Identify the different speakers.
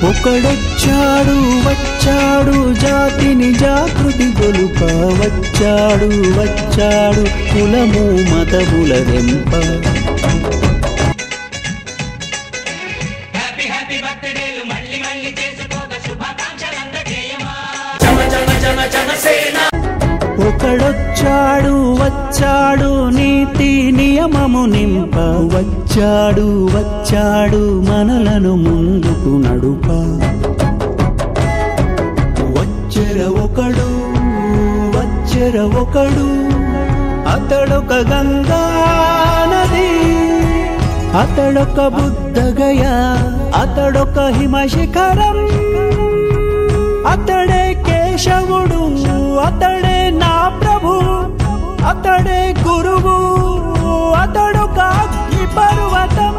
Speaker 1: ఒకడొచ్చాడు వచ్చాడు జాతిని జాగృతి గొలుప వచ్చాడు వచ్చాడు కులము మతముల రెంప ఒకడొచ్చాడు వచ్చాడు నీతి నియమము నింప వచ్చాడు వచ్చాడు మనలను ముందుకు నడుప వచ్చెర ఒకడు అతడొక గంగా నది అతడొక బుద్ధగయ అతడొక హిమశిఖరం అతడే కేశవుడు అతడే నా ప్రభు అతడే గురువు అతడొక అగ్ని పర్వతం